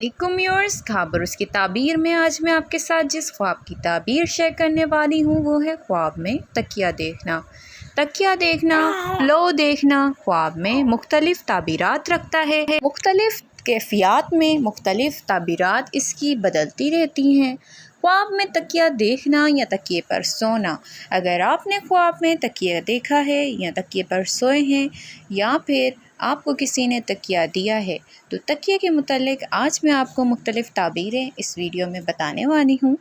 Viewers, ख़बर उसकी ताबीर में आज मैं आपके साथ जिस ख्वाब की ताबीर शेयर करने वाली हूँ वो है ख्वाब में तकिया देखना। तकिया देखना, लो देखना ख्वाब में मुख्तलिफ़ ताबीरात रखता है। मुख्तलिफ़ कैफियत में मुख्तलिफ़ ताबीरात इसकी बदलती रहती हैं। ख्वाब में तकिया देखना या तकिए पर सोना। अगर आपने ख्वाब में तकिया देखा है या तकिए पर सोए हैं या फिर आपको किसी ने तकिया दिया है तो तकिए के मुतालिक आज मैं आपको मुख्तलिफ़ ताबीरें इस वीडियो में बताने वाली हूँ।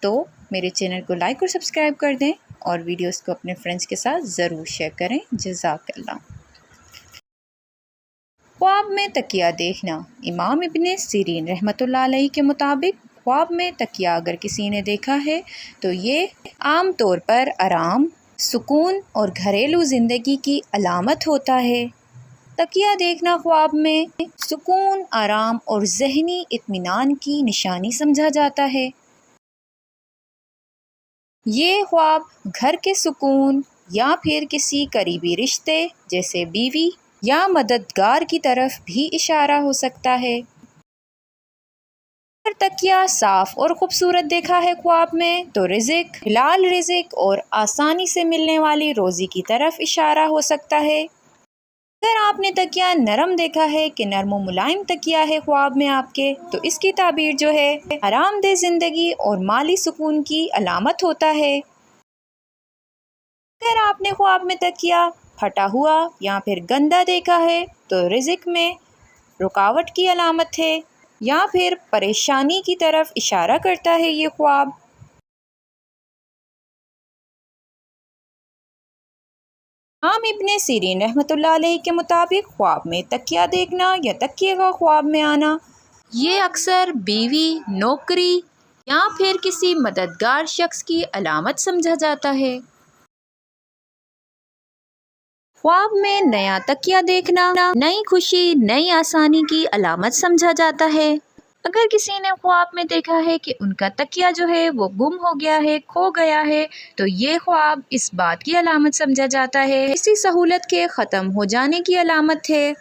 तो मेरे चैनल को लाइक और सब्सक्राइब कर दें और वीडियोस को अपने फ्रेंड्स के साथ ज़रूर शेयर करें। जज़ाकल्लाह। ख्वाब में तकिया देखना। इमाम इब्ने सीरीन रहमतुल्लाह अलैहि के मुताबिक ख्वाब में तकिया अगर किसी ने देखा है तो ये आम तौर पर आराम, सुकून और घरेलू ज़िंदगी की अलामत होता है। तकिया देखना ख्वाब में सुकून, आराम और ज़हनी इत्मीनान की निशानी समझा जाता है। ये ख्वाब घर के सुकून या फिर किसी करीबी रिश्ते जैसे बीवी या मददगार की तरफ भी इशारा हो सकता है। अगर तकिया साफ और ख़ूबसूरत देखा है ख्वाब में तो रिज़्क, हलाल रिज़्क और आसानी से मिलने वाली रोज़ी की तरफ इशारा हो सकता है। अगर आपने तकिया नरम देखा है कि नरम व मुलायम तकिया है ख्वाब में आपके तो इसकी ताबीर जो है आरामदेह ज़िंदगी और माली सुकून की अलामत होता है। अगर आपने ख्वाब में तकिया फटा हुआ या फिर गंदा देखा है तो रिज़्क में रुकावट की अलामत है या फिर परेशानी की तरफ इशारा करता है ये ख्वाब। इमाम इब्ने सीरीन रहमतुल्लाह अलैहि के मुताबिक ख्वाब में तकिया देखना या तकिए का ख्वाब में आना ये अक्सर बीवी, नौकरी या फिर किसी मददगार शख्स की अलामत समझा जाता है। ख्वाब में नया तकिया देखना नई खुशी, नई आसानी की अलामत समझा जाता है। अगर किसी ने ख्वाब में देखा है कि उनका तकिया जो है वो गुम हो गया है, खो गया है तो ये ख्वाब इस बात की अलामत समझा जाता है किसी सहूलत के ख़त्म हो जाने की अलामत है।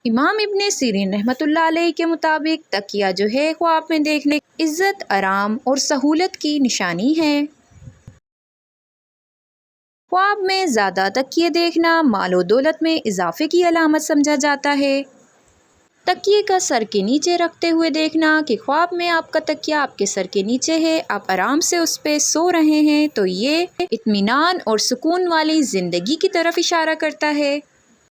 इमाम इब्ने सीरीन रहमतुल्लाह अलैहि के मुताबिक तकिया जो है ख्वाब में देखने इज़्ज़त, आराम और सहूलत की निशानी है। ख्वाब में ज़्यादा तकिए देखना मालो दौलत में इजाफे की अलामत समझा जाता है। तकिए का सर के नीचे रखते हुए देखना कि ख्वाब में आपका तकिया आपके सर के नीचे है, आप आराम से उस पे सो रहे हैं तो ये इत्मीनान और सुकून वाली ज़िंदगी की तरफ इशारा करता है।